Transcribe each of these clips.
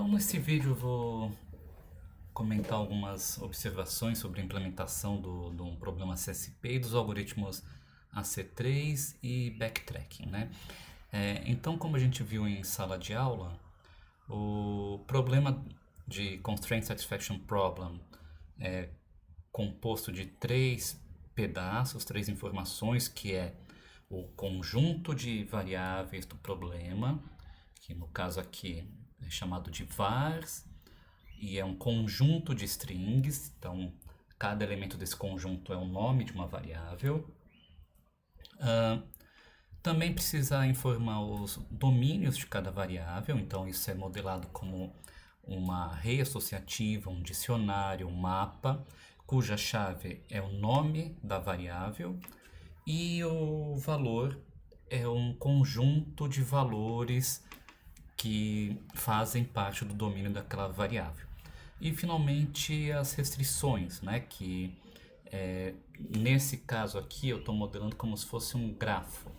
Então, nesse vídeo eu vou comentar algumas observações sobre a implementação de um problema CSP e dos algoritmos AC3 e backtracking, né? Então, como a gente viu em sala de aula, o problema de Constraint Satisfaction Problem é composto de três pedaços, três informações, que é o conjunto de variáveis do problema, que no caso aqui é chamado de vars, e é um conjunto de strings, então cada elemento desse conjunto é o nome de uma variável. Também precisa informar os domínios de cada variável, então isso é modelado como uma array associativa, um dicionário, um mapa, cuja chave é o nome da variável e o valor é um conjunto de valores que fazem parte do domínio daquela variável. E finalmente as restrições, né, que nesse caso aqui eu estou modelando como se fosse um grafo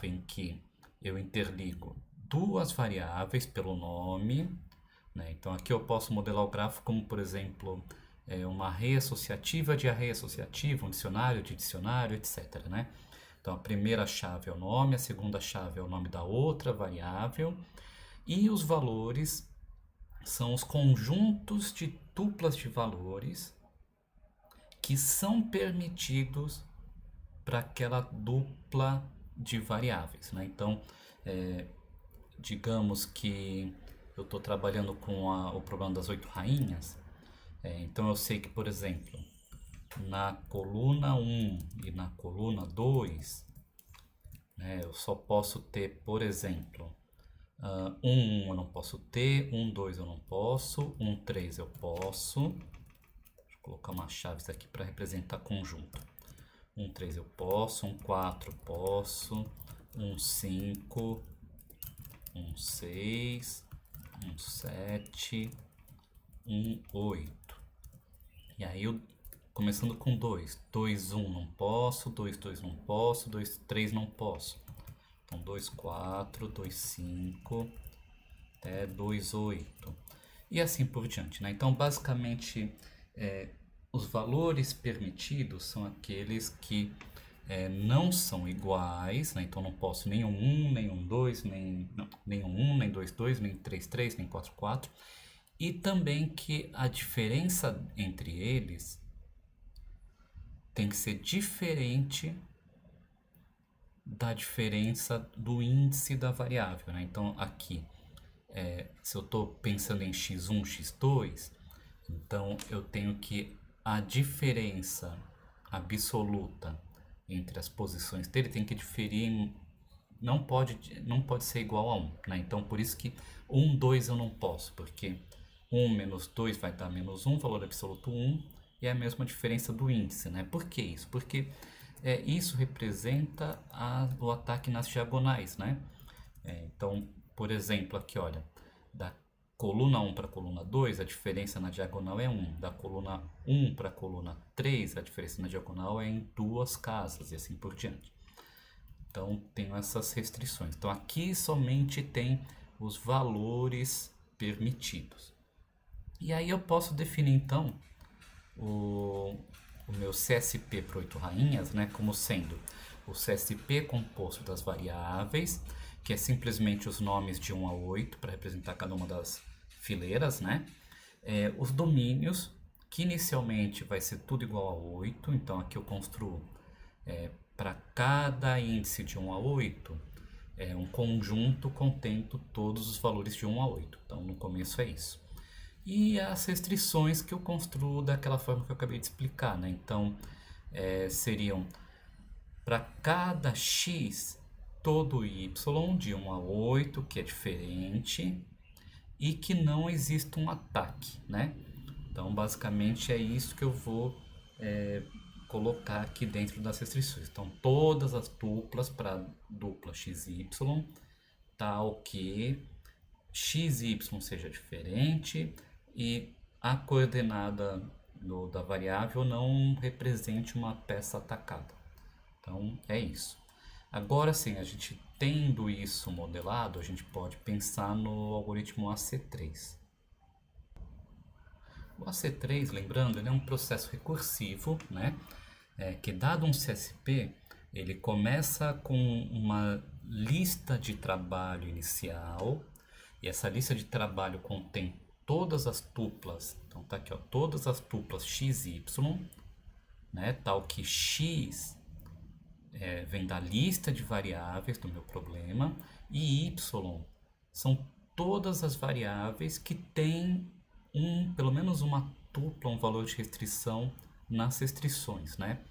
em que eu interligo duas variáveis pelo nome, né? Então aqui eu posso modelar o grafo como, por exemplo, uma array associativa de array associativa, um dicionário de dicionário, etc, né? Então a primeira chave é o nome, a segunda chave é o nome da outra variável, e os valores são os conjuntos de tuplas de valores que são permitidos para aquela dupla de variáveis, né? Então, digamos que eu estou trabalhando com o problema das 8 rainhas, então eu sei que, por exemplo, na coluna 1 e na coluna 2, né, eu só posso ter, por exemplo, 1 eu não posso ter, 1, 2 eu não posso, 1, 3 eu posso. Deixa eu colocar umas chaves aqui para representar conjunto. 1, 3 eu posso, 1, 4 eu posso, 1, 5, 1, 6, 1, 7, 1, 8. E aí eu, começando com 2, 2, 1 não posso, 2, 2 não posso, 2, 3 não posso. Então 2, 4, 2, 5, até 2, 8. E assim por diante, né? Então basicamente os valores permitidos são aqueles que não são iguais, né? Então não posso nem um 1, nem um 2, nem um 1, nem 2, 2, nem 3, 3, nem 4, 4. E também que a diferença entre eles tem que ser diferente da diferença do índice da variável, né? Então aqui, se eu estou pensando em x1, x2, então eu tenho que a diferença absoluta entre as posições dele tem que diferir, não pode ser igual a 1, né? Então por isso que 1, 2 eu não posso, porque 1 menos 2 vai dar menos 1, valor absoluto 1, e é a mesma diferença do índice, né? Por que isso? Porque isso representa o ataque nas diagonais, né? Então, por exemplo, aqui, olha, da coluna 1 para a coluna 2, a diferença na diagonal é 1. Da coluna 1 para a coluna 3, a diferença na diagonal é em duas casas, e assim por diante. Então, tem essas restrições. Então, aqui somente tem os valores permitidos. E aí eu posso definir, então, o meu CSP para 8 rainhas, né, como sendo o CSP composto das variáveis, que é simplesmente os nomes de 1 a 8 para representar cada uma das fileiras, né? Os domínios, que inicialmente vai ser tudo igual a 8, então aqui eu construo para cada índice de 1 a 8, um conjunto contendo todos os valores de 1 a 8. Então no começo é isso. E as restrições que eu construo daquela forma que eu acabei de explicar, né? Então seriam para cada x todo y de 1 a 8, que é diferente, e que não exista um ataque, né? Então basicamente é isso que eu vou colocar aqui dentro das restrições. Então todas as duplas para dupla xy, tal que xy seja diferente e a coordenada da variável não represente uma peça atacada. Então é isso. Agora sim, a gente tendo isso modelado, a gente pode pensar no algoritmo AC3. O AC3, lembrando, ele é um processo recursivo, né? Que dado um CSP, ele começa com uma lista de trabalho inicial, e essa lista de trabalho contém todas as tuplas, então tá aqui, ó, todas as tuplas x e y, né? Tal que x vem da lista de variáveis do meu problema, e y são todas as variáveis que têm pelo menos uma tupla, um valor de restrição nas restrições, né?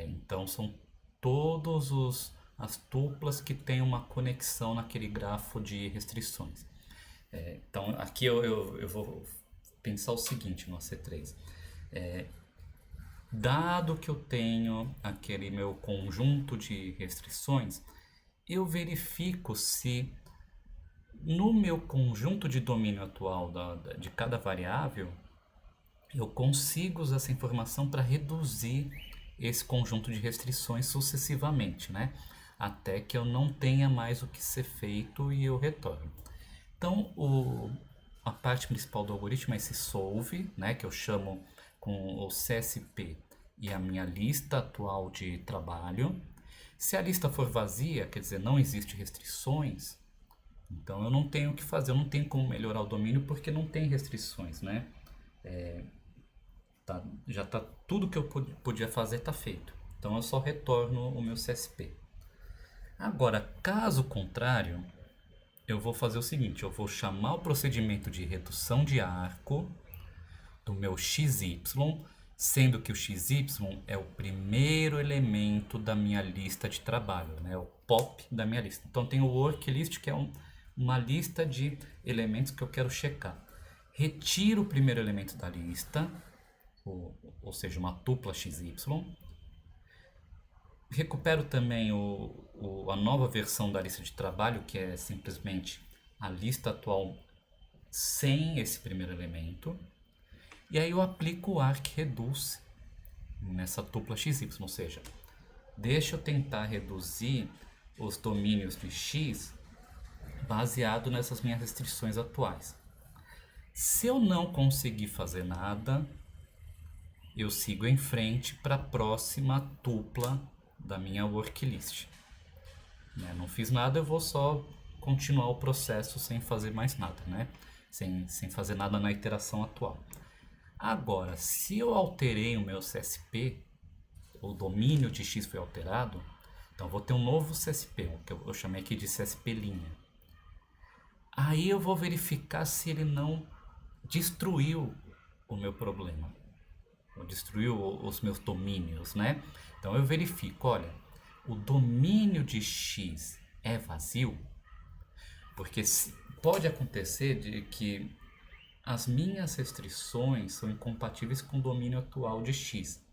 Então são todas as tuplas que têm uma conexão naquele grafo de restrições. Então aqui eu vou pensar o seguinte no AC3. Dado que eu tenho aquele meu conjunto de restrições, eu verifico se no meu conjunto de domínio atual de cada variável, eu consigo usar essa informação para reduzir esse conjunto de restrições sucessivamente, né? Até que eu não tenha mais o que ser feito e eu retorno. Então, a parte principal do algoritmo é esse solve, né? Que eu chamo com o CSP e a minha lista atual de trabalho. Se a lista for vazia, quer dizer, não existe restrições, então eu não tenho o que fazer, eu não tenho como melhorar o domínio porque não tem restrições, né? Já tá tudo que eu podia fazer está feito. Então eu só retorno o meu CSP. Agora, caso contrário, eu vou fazer o seguinte, eu vou chamar o procedimento de redução de arco do meu XY, sendo que o XY é o primeiro elemento da minha lista de trabalho, né? O POP da minha lista. Então tem o work list, que é uma lista de elementos que eu quero checar. Retiro o primeiro elemento da lista, ou seja, uma tupla XY. Recupero também a nova versão da lista de trabalho, que é simplesmente a lista atual sem esse primeiro elemento. E aí eu aplico o arc reduce nessa tupla XY, ou seja, deixa eu tentar reduzir os domínios de X baseado nessas minhas restrições atuais. Se eu não conseguir fazer nada, eu sigo em frente para a próxima tupla da minha worklist. Não fiz nada, eu vou só continuar o processo sem fazer mais nada, né? Sem fazer nada na iteração atual. Agora, se eu alterei o meu CSP, o domínio de X foi alterado, então vou ter um novo CSP, que eu chamei aqui de CSP linha. Aí eu vou verificar se ele não destruiu o meu problema, ou destruiu os meus domínios, né? Então eu verifico, olha, o domínio de X é vazio, porque pode acontecer de que as minhas restrições são incompatíveis com o domínio atual de X.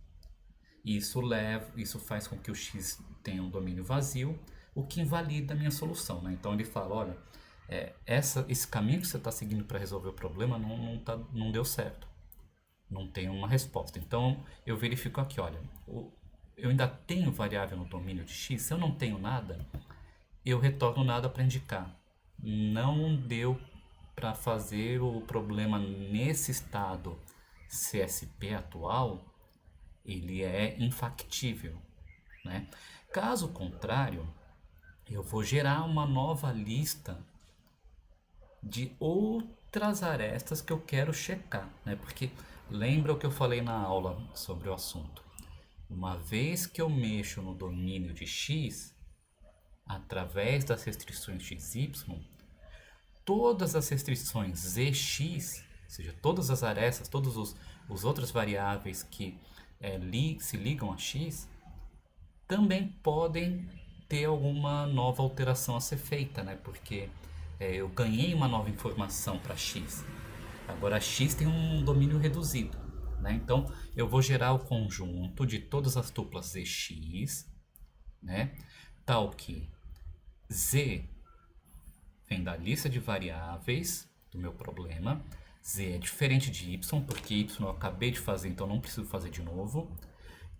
Isso faz com que o X tenha um domínio vazio, o que invalida a minha solução, né? Então ele fala, olha, esse caminho que você está seguindo para resolver o problema não deu certo. Não tem uma resposta. Então eu verifico aqui, olha, eu ainda tenho variável no domínio de X, se eu não tenho nada, eu retorno nada para indicar. Não deu para fazer o problema nesse estado CSP atual, ele é infactível, né? Caso contrário, eu vou gerar uma nova lista de outras arestas que eu quero checar, né? Porque lembra o que eu falei na aula sobre o assunto. Uma vez que eu mexo no domínio de X, através das restrições XY, todas as restrições ZX, ou seja, todas as arestas, todas as outras variáveis que se ligam a X, também podem ter alguma nova alteração a ser feita, né? Porque eu ganhei uma nova informação para X. Agora X tem um domínio reduzido, né? Então eu vou gerar o conjunto de todas as tuplas ZX, né? Tal que Z vem da lista de variáveis do meu problema. Z é diferente de Y, porque Y eu acabei de fazer, então não preciso fazer de novo.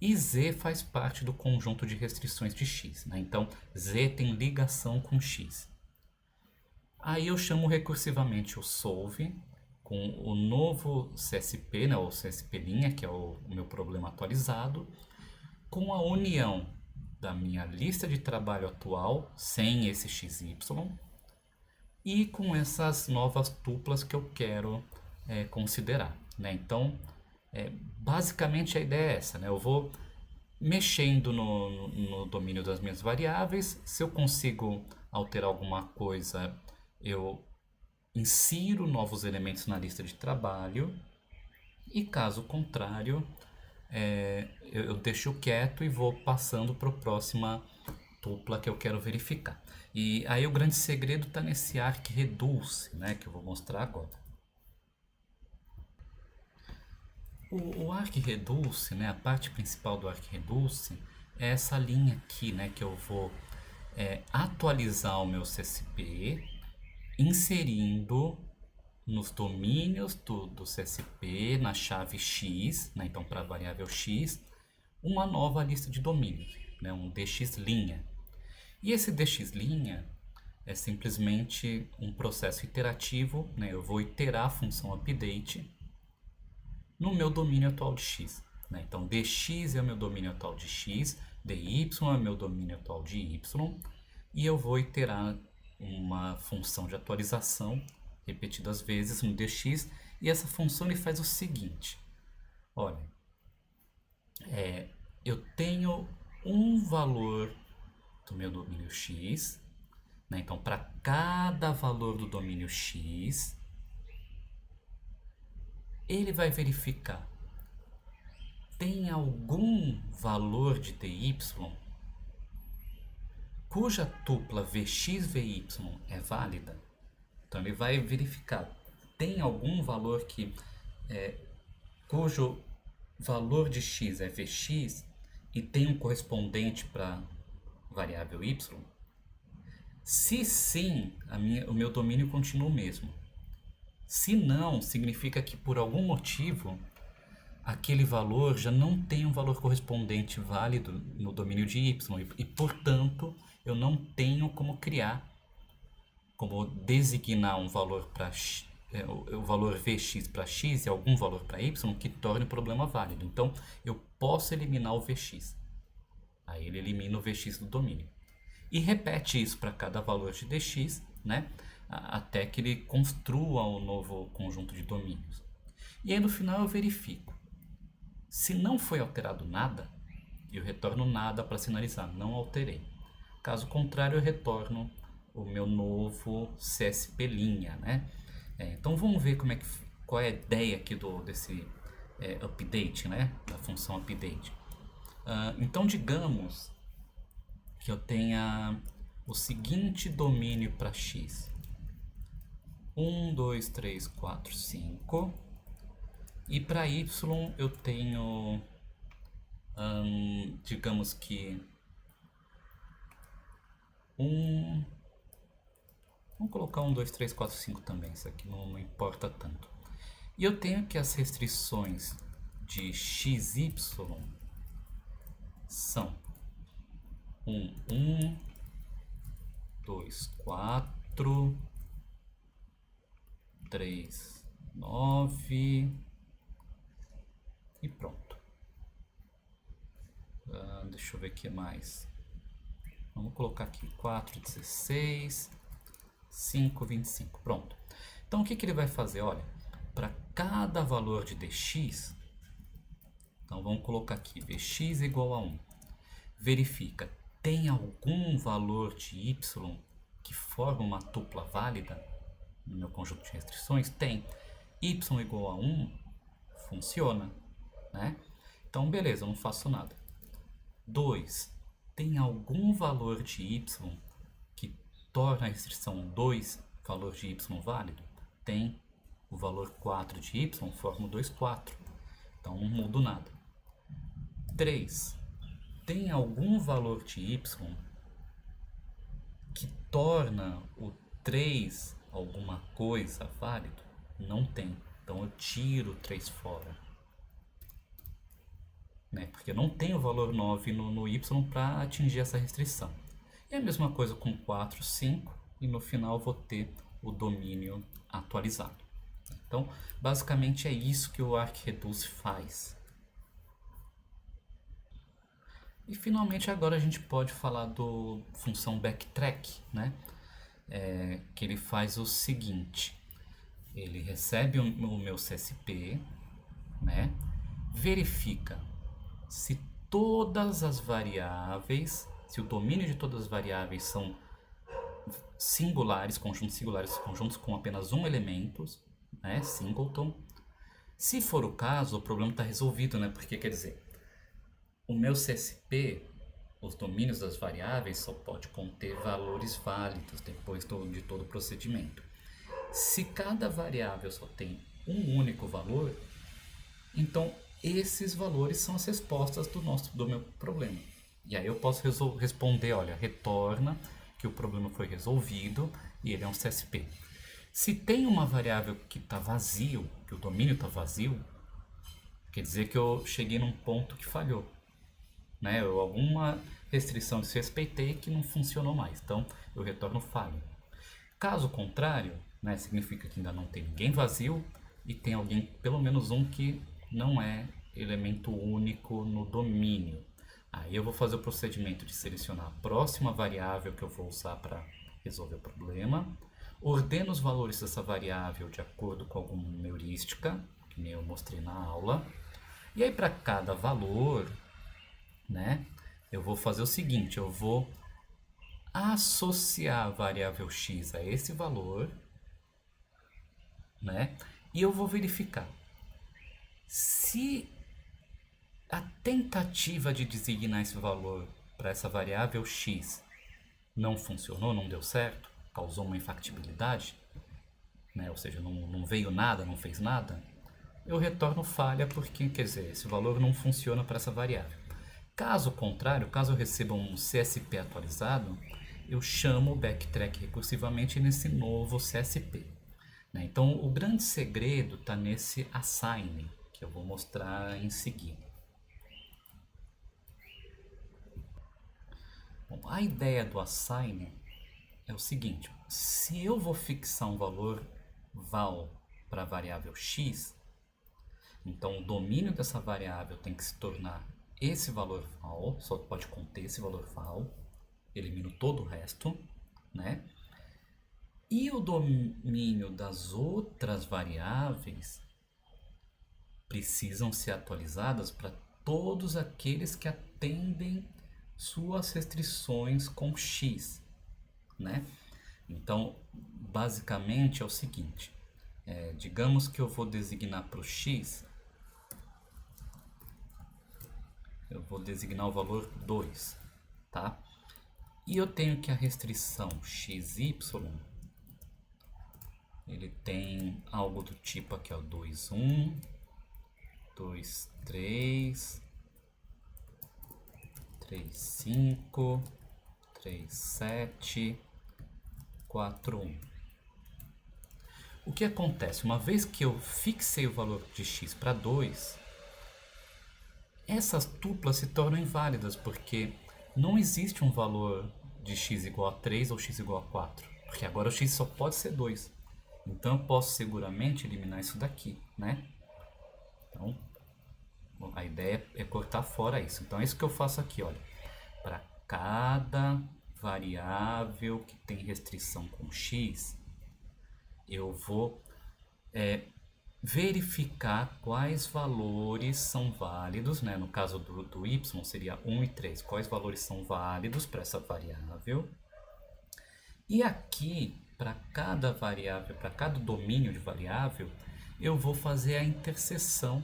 E Z faz parte do conjunto de restrições de X, né? Então, Z tem ligação com X. Aí eu chamo recursivamente o solve com o novo CSP, né, ou CSP', que é o meu problema atualizado, com a união da minha lista de trabalho atual, sem esse XY, e com essas novas tuplas que eu quero considerar, né? Então, basicamente a ideia é essa, né? Eu vou mexendo no domínio das minhas variáveis. Se eu consigo alterar alguma coisa, eu insiro novos elementos na lista de trabalho, e caso contrário, eu deixo quieto e vou passando para a próxima tupla que eu quero verificar. E aí o grande segredo está nesse arcreduce, né, que eu vou mostrar agora. O arcreduce, né, a parte principal do arcreduce é essa linha aqui, né, que eu vou atualizar o meu CSP, inserindo nos domínios do CSP, na chave X, né, então para a variável X, uma nova lista de domínios, né, um dx'. E esse dx' é simplesmente um processo iterativo, né, eu vou iterar a função update no meu domínio atual de X. Né? Então, dx é o meu domínio atual de X, dy é o meu domínio atual de Y, e eu vou iterar uma função de atualização repetidas vezes no dx, e essa função ele faz o seguinte: olha, eu tenho um valor do meu domínio X, né? Então para cada valor do domínio X, ele vai verificar: tem algum valor de dy cuja tupla vx-vy é válida? Então ele vai verificar: tem algum valor cujo valor de x é vx e tem um correspondente para variável y? Se sim, o meu domínio continua o mesmo. Se não, significa que por algum motivo aquele valor já não tem um valor correspondente válido no domínio de y e portanto, eu não tenho como designar um valor para o valor vx para x e algum valor para y que torne o problema válido. Então, eu posso eliminar o vx. Aí ele elimina o vx do domínio. E repete isso para cada valor de dx, né? Até que ele construa um novo conjunto de domínios. E aí no final eu verifico. Se não foi alterado nada, eu retorno nada para sinalizar, não alterei. Caso contrário, eu retorno o meu novo CSP', né? Então vamos ver qual é a ideia aqui desse update, né? Da função update. Então digamos que eu tenha o seguinte domínio para x: 1, 2, 3, 4, 5, e para y eu tenho, digamos que vamos colocar 1, 2, 3, 4, 5 também, isso aqui não importa tanto. E eu tenho que as restrições de xy são 1, 2, 4, 3, 9 e pronto. Deixa eu ver o que mais. Vamos colocar aqui 4, 16, 5, 25. Pronto. Então o que ele vai fazer? Olha, para cada valor de dx, então vamos colocar aqui vx igual a 1. Verifica: tem algum valor de y que forma uma tupla válida no meu conjunto de restrições? Tem. Y igual a 1 funciona, né? Então beleza, eu não faço nada. 2. Tem algum valor de y que torna a restrição 2 valor de y válido? Tem. O valor 4 de y forma o 2, 4. Então não mudo nada. 3. Tem algum valor de y que torna o 3 alguma coisa válido? Não tem. Então eu tiro o 3 fora. né? Porque eu não tenho o valor 9 no y para atingir essa restrição. E a mesma coisa com 4, 5, e no final eu vou ter o domínio atualizado. Então, basicamente é isso que o arcreduce faz. E finalmente agora a gente pode falar do função backtrack, né? Que ele faz o seguinte: ele recebe o meu CSP, né? Verifica se todas as variáveis, se o domínio de todas as variáveis são singulares, conjuntos com apenas um elemento, né? Singleton. Se for o caso, o problema está resolvido, né? Porque quer dizer, o meu CSP, os domínios das variáveis, só pode conter valores válidos depois de todo o procedimento. Se cada variável só tem um único valor, então esses valores são as respostas do meu problema. E aí eu posso responder, olha, retorna que o problema foi resolvido e ele é um CSP. Se tem uma variável que está vazio, que o domínio está vazio, quer dizer que eu cheguei num ponto que falhou, né? Ou alguma restrição desrespeitei que não funcionou mais, então eu retorno falho. Caso contrário, né, significa que ainda não tem ninguém vazio e tem alguém, pelo menos um, que não é elemento único no domínio. Aí eu vou fazer o procedimento de selecionar a próxima variável que eu vou usar para resolver o problema, ordeno os valores dessa variável de acordo com alguma heurística, que nem eu mostrei na aula, e aí para cada valor, né, eu vou fazer o seguinte: eu vou associar a variável x a esse valor, né, e eu vou verificar se a tentativa de designar esse valor para essa variável x não funcionou, não deu certo, causou uma infactibilidade, né, ou seja, não veio nada, não fez nada, eu retorno falha porque, quer dizer, esse valor não funciona para essa variável. Caso contrário, caso eu receba um CSP atualizado, eu chamo o backtrack recursivamente nesse novo CSP. Né? Então, o grande segredo está nesse assign, que eu vou mostrar em seguida. Bom, a ideia do assign é o seguinte: se eu vou fixar um valor val para a variável x, então o domínio dessa variável tem que se tornar esse valor val, só pode conter esse valor val, elimino todo o resto, né? E o domínio das outras variáveis precisam ser atualizadas para todos aqueles que atendem suas restrições com x, né? Então, basicamente é o seguinte: digamos que eu vou designar para o x, eu vou designar o valor 2, tá? E eu tenho que a restrição xy, ele tem algo do tipo aqui, ó, 2, 1, 2, 3, 3, 5, 3, 7, 4, 1. O que acontece? Uma vez que eu fixei o valor de x para 2, essas tuplas se tornam inválidas, porque não existe um valor de x igual a 3 ou x igual a 4, porque agora o x só pode ser 2. Então eu posso seguramente eliminar isso daqui, né? Então, a ideia é cortar fora isso. Então é isso que eu faço aqui, olha. Para cada variável que tem restrição com x, eu vou verificar quais valores são válidos, né? No caso do y seria 1 e 3, quais valores são válidos para essa variável. E aqui, para cada variável, para cada domínio de variável, eu vou fazer a interseção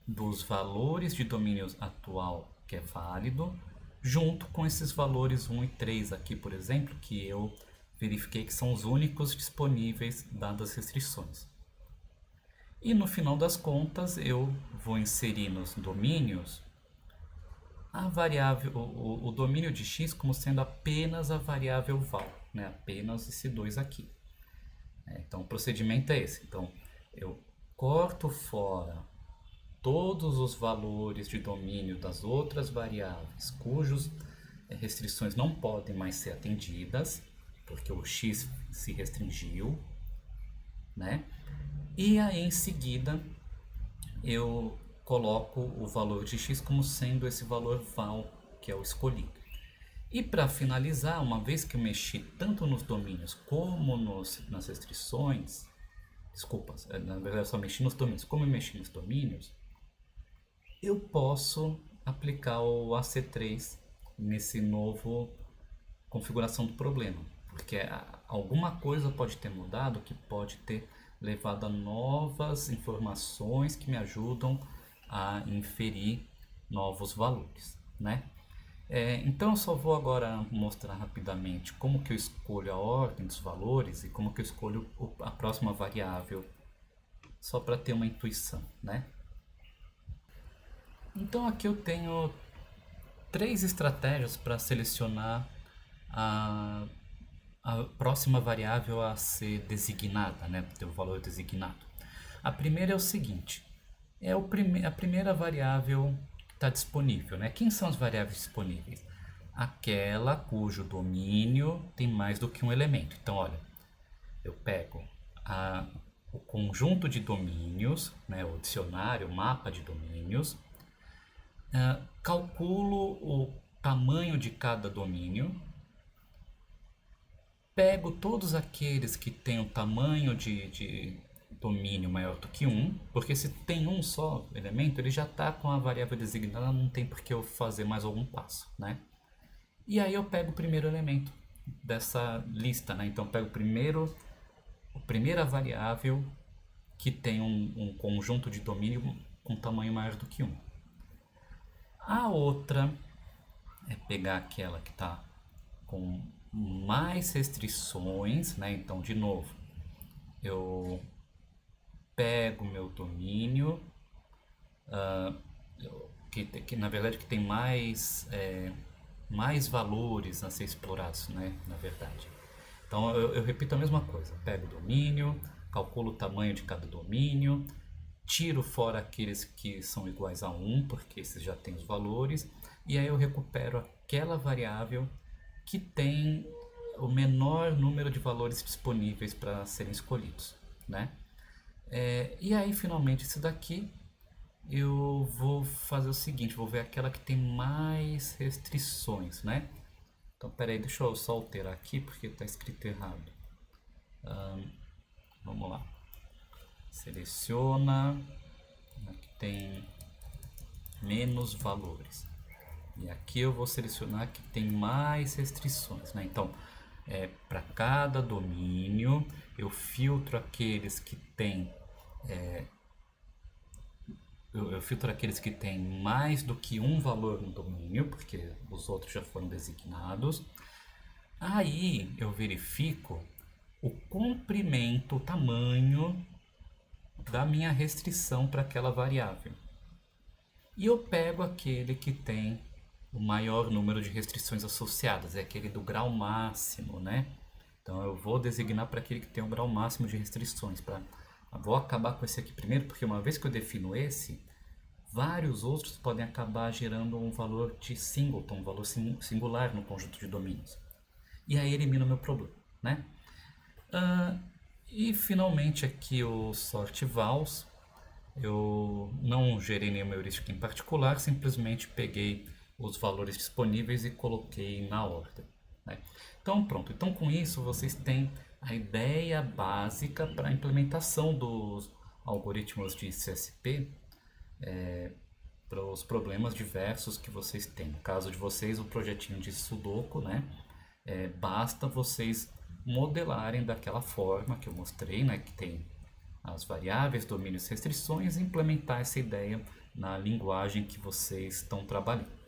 dos valores de domínio atual que é válido, junto com esses valores 1 e 3 aqui, por exemplo, que eu verifiquei que são os únicos disponíveis dadas as restrições. E no final das contas eu vou inserir nos domínios a variável, o domínio de x como sendo apenas a variável val, né? Apenas esse 2 aqui. Então o procedimento é esse. Então eu corto fora todos os valores de domínio das outras variáveis cujas restrições não podem mais ser atendidas, porque o x se restringiu, né? E aí em seguida eu coloco o valor de x como sendo esse valor val, que é o escolhido. E para finalizar, uma vez que eu mexi tanto nos domínios como nas restrições, desculpa, na verdade eu só mexi nos domínios, como eu mexi nos domínios, eu posso aplicar o AC3 nesse novo configuração do problema, porque alguma coisa pode ter mudado que pode ter levado a novas informações que me ajudam a inferir novos valores, né? Então eu só vou agora mostrar rapidamente como que eu escolho a ordem dos valores e como que eu escolho a próxima variável, só para ter uma intuição, né? Então aqui eu tenho 3 estratégias para selecionar a próxima variável a ser designada, né? Ter o valor designado. A primeira é o seguinte, a primeira variável que está disponível, né? Quem são as variáveis disponíveis? Aquela cujo domínio tem mais do que um elemento. Então, olha, eu pego o conjunto de domínios, né? O dicionário, o mapa de domínios, calculo o tamanho de cada domínio, pego todos aqueles que têm o tamanho de domínio maior do que 1, porque se tem um só elemento, ele já está com a variável designada, não tem por que eu fazer mais algum passo, né? E aí eu pego o primeiro elemento dessa lista, né? Então eu pego a primeira variável que tem um conjunto de domínio com tamanho maior do que 1. A outra é pegar aquela que está com mais restrições, né? Então, de novo, eu pego meu domínio, que na verdade que tem mais valores a ser explorados, né? Na verdade. Então, eu repito a mesma coisa. Pego o domínio, calculo o tamanho de cada domínio, tiro fora aqueles que são iguais a 1, porque esses já têm os valores, e aí eu recupero aquela variável que tem o menor número de valores disponíveis para serem escolhidos, né? E aí finalmente esse daqui eu vou fazer o seguinte, vou ver aquela que tem mais restrições, né? Então peraí, deixa eu só alterar aqui porque está escrito errado. Vamos lá, seleciona, aqui tem menos valores. E aqui eu vou selecionar que tem mais restrições, né? Então, para cada domínio, eu filtro aqueles que têm eu filtro aqueles que têm mais do que um valor no domínio, porque os outros já foram designados. Aí eu verifico o comprimento, o tamanho da minha restrição para aquela variável. E eu pego aquele que tem o maior número de restrições associadas, é aquele do grau máximo, né? Então eu vou designar para aquele que tem o grau máximo de restrições. Vou acabar com esse aqui primeiro, porque uma vez que eu defino esse, vários outros podem acabar gerando um valor de singleton, um valor singular no conjunto de domínios. E aí elimina o meu problema, né? E finalmente aqui o sort vals. Eu não gerei nenhuma heurística em particular, simplesmente peguei os valores disponíveis e coloquei na ordem, né? Então pronto, então com isso vocês têm a ideia básica para a implementação dos algoritmos de CSP para os problemas diversos que vocês têm. No caso de vocês, o projetinho de Sudoku, né? Basta vocês modelarem daquela forma que eu mostrei, né? Que tem as variáveis, domínios e restrições, e implementar essa ideia na linguagem que vocês estão trabalhando.